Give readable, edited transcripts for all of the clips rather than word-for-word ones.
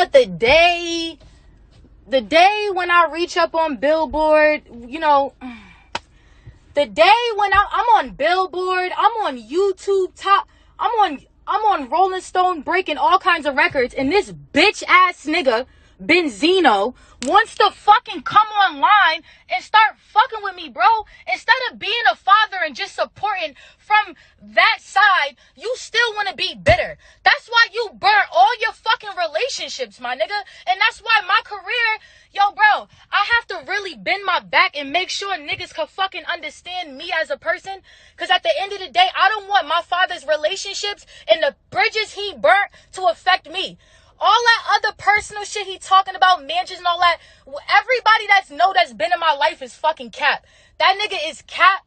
thought the day when I reach up on Billboard, you know, the day when I'm on Billboard, I'm on YouTube top, I'm on Rolling Stone breaking all kinds of records, and this bitch ass nigga Benzino wants to fucking come online and start fucking with me, bro. Instead of being a father and just supporting from that side, you still want to be bitter. That's why you burn all your fucking relationships, my nigga. And that's why my career, yo, bro, I have to really bend my back and make sure niggas can fucking understand me as a person. Because at the end of the day, I don't want my father's relationships and the bridges he burnt to affect me. All that other personal shit he talking about, mansions and all that, everybody that's been in my life is fucking cap. That nigga is cap.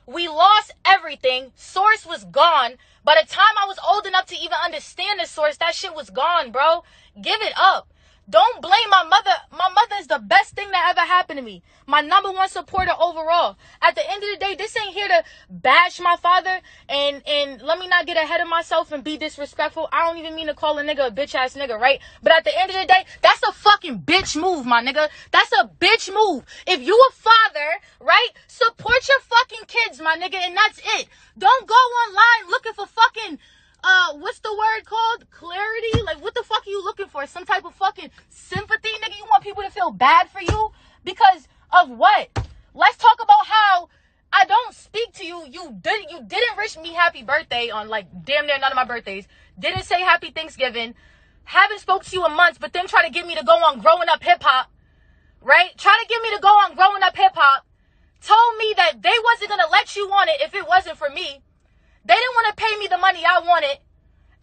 We lost everything. Source was gone. By the time I was old enough to even understand the source, that shit was gone, bro. Give it up. Don't blame my mother. My mother is the best thing that ever happened to me. My number one supporter overall. At the end of the day, this ain't here to bash my father. And let me not get ahead of myself and be disrespectful. I don't even mean to call a nigga a bitch ass nigga, right? But at the end of the day, that's a fucking bitch move, my nigga. That's a bitch move. If you a father, right, support your fucking kids, my nigga, and that's it. Don't go online looking for fucking... what's the word called? Clarity? Like, what the fuck are you looking for? Some type of fucking sympathy, nigga? You want people to feel bad for you? Because of what? Let's talk about how I don't speak to you. You didn't wish me happy birthday on, like, damn near none of my birthdays. Didn't say happy Thanksgiving. Haven't spoke to you in months, but then try to get me to go on Growing Up Hip Hop. Right? Try to get me to go on Growing Up Hip Hop. Told me that they wasn't going to let you on it if it wasn't for me. They didn't want to pay me the money I wanted.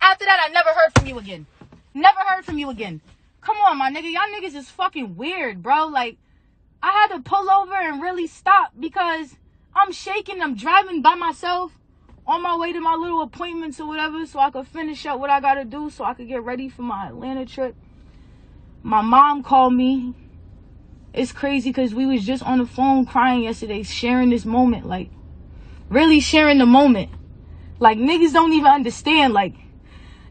After that, I never heard from you again. Never heard from you again. Come on, my nigga. Y'all niggas is fucking weird, bro. Like, I had to pull over and really stop because I'm shaking. I'm driving by myself on my way to my little appointments or whatever so I could finish up what I got to do so I could get ready for my Atlanta trip. My mom called me. It's crazy because we was just on the phone crying yesterday, sharing this moment. Like, really sharing the moment. Like, niggas don't even understand, like,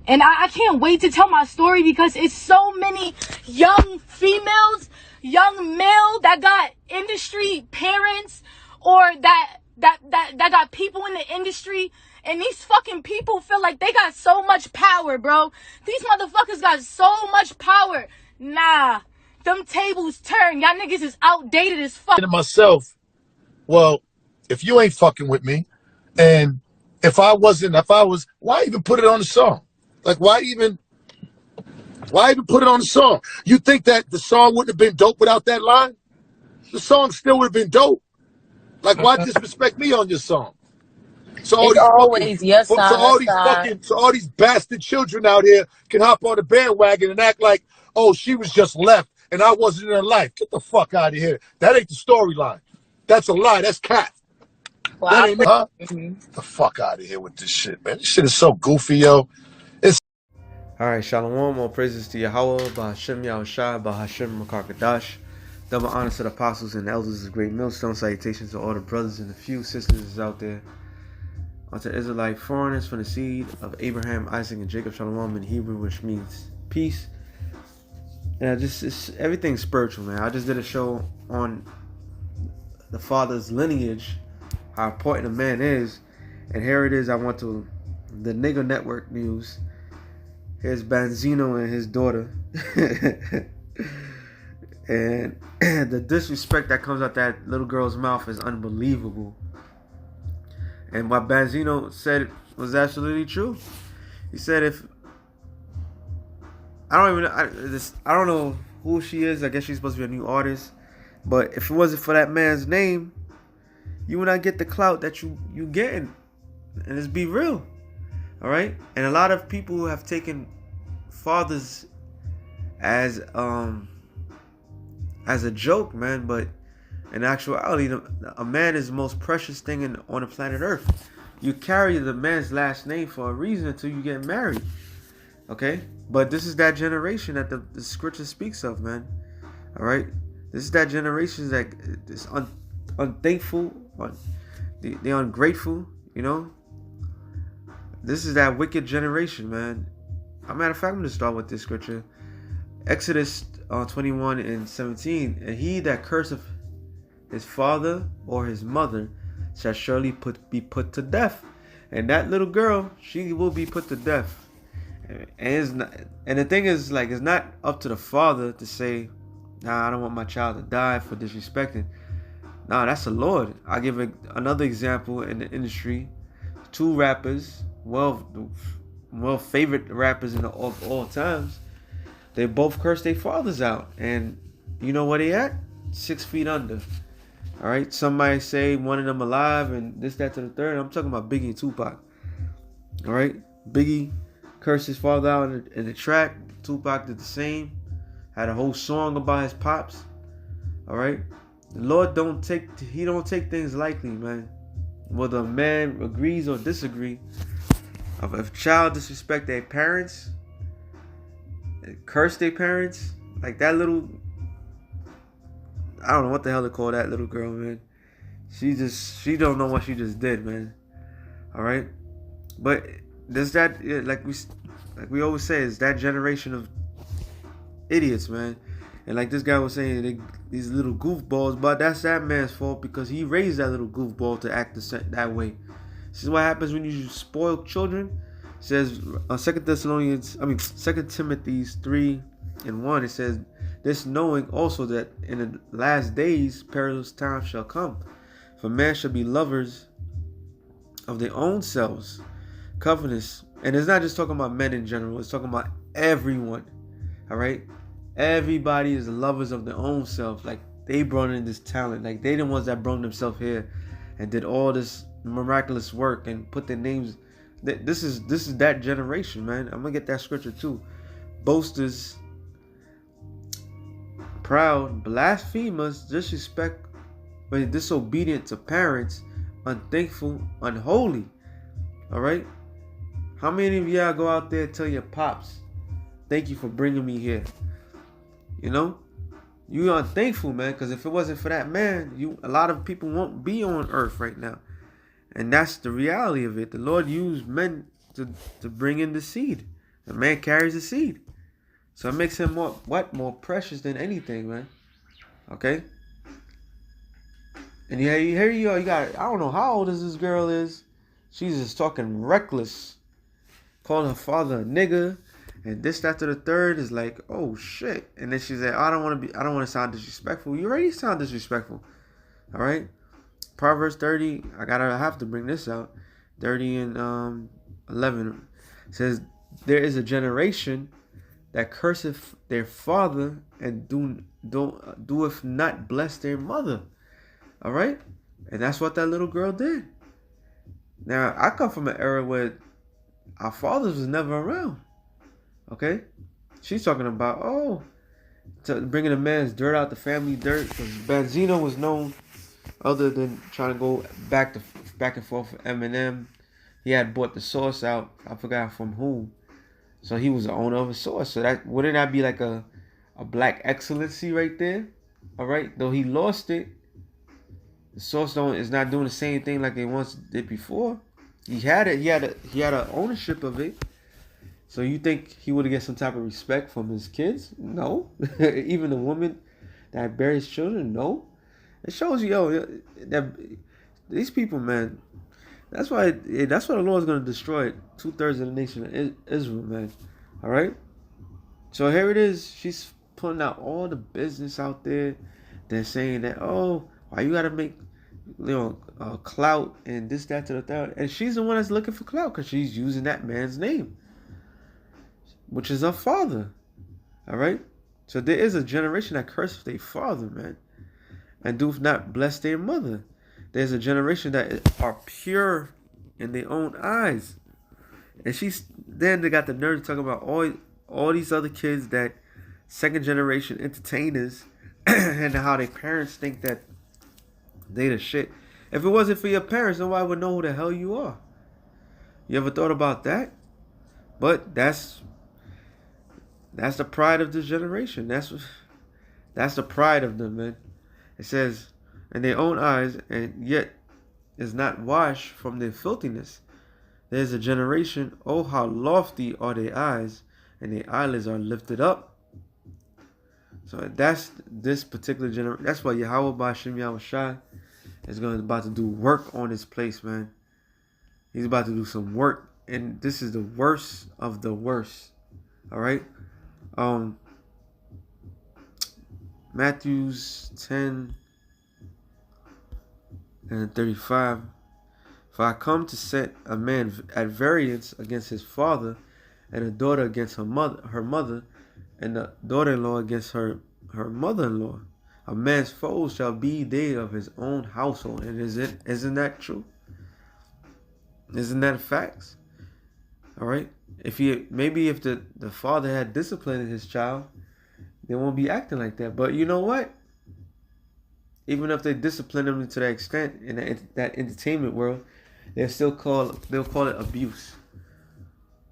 and I can't wait to tell my story because it's so many young females, young male that got industry parents or that got people in the industry, and these fucking people feel like they got so much power, bro. These motherfuckers got so much power. Nah, them tables turn. Y'all niggas is outdated as fuck. To myself, well, if you ain't fucking with me, and if I was, why even put it on the song? Like, why even put it on the song? You think that the song wouldn't have been dope without that line? The song still would have been dope. Like, why disrespect me on your song? So all It's always your side. So all these bastard children out here can hop on the bandwagon and act like, oh, she was just left and I wasn't in her life. Get the fuck out of here. That ain't the storyline. That's a lie. That's cat. Well, that ain't huh? Get the fuck out of here with this shit, man. This shit is so goofy, yo. Alright, Shalom, all praises to Yahweh, Bahashem Yahushua, Bahashem Makakadash. Double honors to the apostles and the elders of Great Millstone. Salutations to all the brothers and the few sisters out there. Unto Israelite foreigners from the seed of Abraham, Isaac, and Jacob. Shalom in Hebrew, which means peace. Yeah, everything's spiritual, man. I just did a show on the father's lineage, how important a man is. And here it is. I went to the Nigger Network News. Here's Benzino and his daughter. And the disrespect that comes out that little girl's mouth is unbelievable. And what Benzino said was absolutely true. He said I don't know who she is. I guess she's supposed to be a new artist. But if it wasn't for that man's name, you would not get the clout that you getting. And let's be real. All right? And a lot of people have taken fathers as a joke, man. But in actuality, a man is the most precious thing on the planet Earth. You carry the man's last name for a reason until you get married. Okay? But this is that generation that the scripture speaks of, man. All right? This is that generation that is unthankful, they're ungrateful, you know? This is that wicked generation, man. a matter of fact, I'm going to start with this scripture. Exodus 21 and 17. And he that curseth his father or his mother shall surely be put to death. And that little girl, she will be put to death. And the thing is, like, it's not up to the father to say, nah, I don't want my child to die for disrespecting. Nah, that's the Lord. I'll give another example in the industry. 2 rappers, well favorite rappers of all times, they both cursed their fathers out. And you know where they at? 6 feet under. All right. Somebody say one of them alive and this, that, to the third. I'm talking about Biggie and Tupac. All right. Biggie cursed his father out in the track. Tupac did the same. Had a whole song about his pops. All right. The Lord don't take things lightly, man. Whether a man agrees or disagrees, if a child disrespect their parents, curse their parents, like that little, I don't know what the hell to call that little girl, man. She don't know what she just did, man. All right, but does that, like we always say, is that generation of idiots, man. And like this guy was saying, these little goofballs, but that's that man's fault because he raised that little goofball to act that way. This is what happens when you spoil children. It says 2 Timothy 3:1. It says, this knowing also that in the last days perilous times shall come. For men shall be lovers of their own selves, covetous. And it's not just talking about men in general. It's talking about everyone. All right. Everybody is lovers of their own self. Like they brought in this talent. Like they the ones that brought themselves here and did all this miraculous work and put their names. This is that generation, man. I'm gonna get that scripture too. Boasters, proud, blasphemers, disobedient to parents, unthankful, unholy. All right. How many of y'all go out there and tell your pops, thank you for bringing me here? You know, you unthankful, man, because if it wasn't for that man, a lot of people won't be on earth right now. And that's the reality of it. The Lord used men to bring in the seed. The man carries the seed. So it makes him more precious than anything, man. Okay? And here you got, I don't know how old this girl is. She's just talking reckless. Calling her father a nigga. And this, that, to the third is like, oh shit. And then she said, I don't want to sound disrespectful. You already sound disrespectful. All right. Proverbs 30. I have to bring this out. 30 and 11 says, there is a generation that curseth their father and doeth not bless their mother. All right. And that's what that little girl did. Now I come from an era where our fathers was never around. Okay, she's talking about bringing a man's dirt out the family dirt, because Benzino was known, other than trying to go back and forth with Eminem, he had bought the source out. I forgot from whom. So he was the owner of a source. So that wouldn't that be like a black excellency right there? All right, though he lost it, the source is not doing the same thing like they once did before. He had it. He had a ownership of it. So you think he would get some type of respect from his kids? No. Even the woman that bears children? No. It shows you, that these people, man, that's why the Lord's going to destroy 2/3 of the nation of Israel, man. All right? So here it is. She's putting out all the business out there. They're saying that, why you got to make, clout and this, that, to the third. And she's the one that's looking for clout because she's using that man's name, which is her father. All right? So there is a generation that curses their father, man, and do not bless their mother. There's a generation that are pure in their own eyes. And then they got the nerve to talk about all these other kids that second generation entertainers and how their parents think that they the shit. If it wasn't for your parents, nobody would know who the hell you are. You ever thought about that? But that's the pride of this generation. That's the pride of them, man. It says, in their own eyes, and yet is not washed from their filthiness. There's a generation, oh how lofty are their eyes, and their eyelids are lifted up. So that's this particular generation. That's why Yahweh Ba'Shem Yahushua is about to do work on this place, man. He's about to do some work, and this is the worst of the worst. All right. Matthews 10 and 35. For I come to set a man at variance against his father, and a daughter against her mother, and the daughter-in-law against her mother-in-law. A man's foes shall be they of his own household. And isn't that true? Isn't that facts? All right. If the father had disciplined his child, they won't be acting like that. But you know what? Even if they discipline them to that extent in that entertainment world, they'll call it abuse.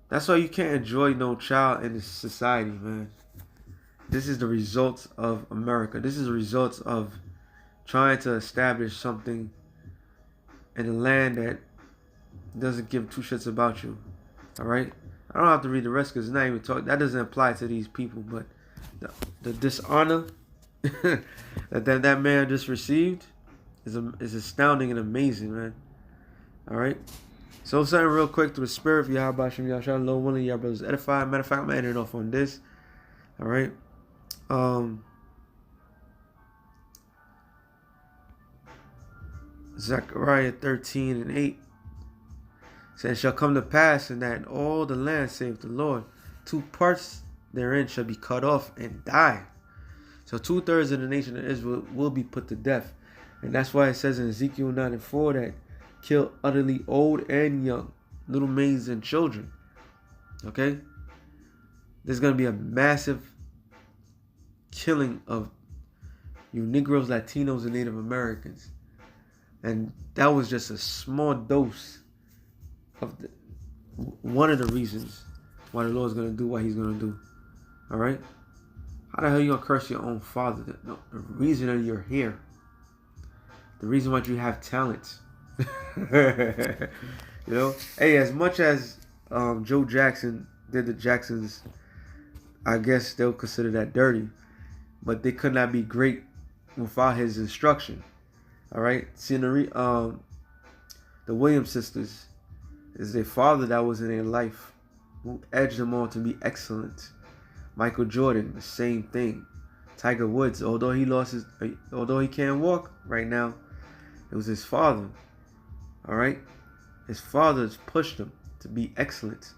That's why you can't enjoy no child in this society, man. This is the results of America. This is the results of trying to establish something in a land that doesn't give two shits about you. All right? I don't have to read the rest because it's not even talk. That doesn't apply to these people. But the dishonor that man just received is astounding and amazing, man. All right? So something real quick through the spirit of Yahweh Shem Yahshua, Lord willing, y'all brothers edified. Matter of fact, I'm ending off on this. All right? Zechariah 13 and 8 says, shall come to pass in that all the land, save the Lord, 2 parts therein shall be cut off and die. So 2/3 of the nation of Israel will be put to death. And that's why it says in Ezekiel 9 and 4 that kill utterly old and young, little maids and children. Okay? There's going to be a massive killing of you Negroes, Latinos, and Native Americans. And that was just a small dose of one of the reasons why the Lord's going to do what he's going to do. All right? How the hell you going to curse your own father? The reason that you're here. The reason why you have talents. You know? Hey, as much as Joe Jackson did the Jacksons, I guess they'll consider that dirty. But they could not be great without his instruction. All right? See, the Williams sisters is their father that was in their life who edged them on to be excellent. Michael Jordan, the same thing. Tiger Woods, although he can't walk right now, it was his father. All right? His father's pushed him to be excellent.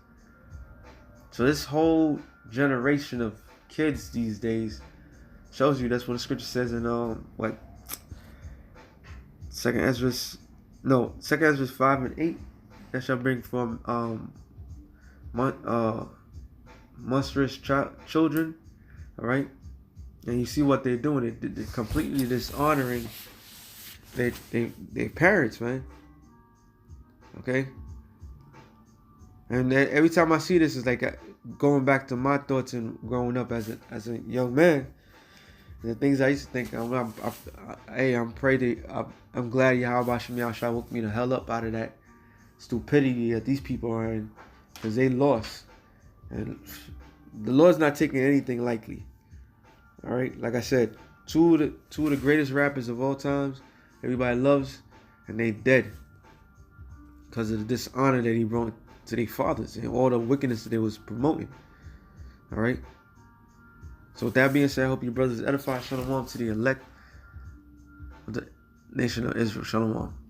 So this whole generation of kids these days shows you that's what the scripture says in Second Ezra 5 and 8. That shall bring from monstrous children. All right, and you see what they're doing. They're completely dishonoring their parents, man. Okay, and every time I see this, it's like going back to my thoughts and growing up as a young man. The things I used to think, I'm glad Yahweh Shem Yahushua woke me the hell up out of that stupidity that these people are in, because they lost. And the Lord's not taking anything lightly. All right, like I said, two of the greatest rappers of all times, everybody loves, and they dead because of the dishonor that he brought to their fathers and all the wickedness that they was promoting. All right. So with that being said, I hope your brothers edify. Shalom to the elect of the nation of Israel. Shalom.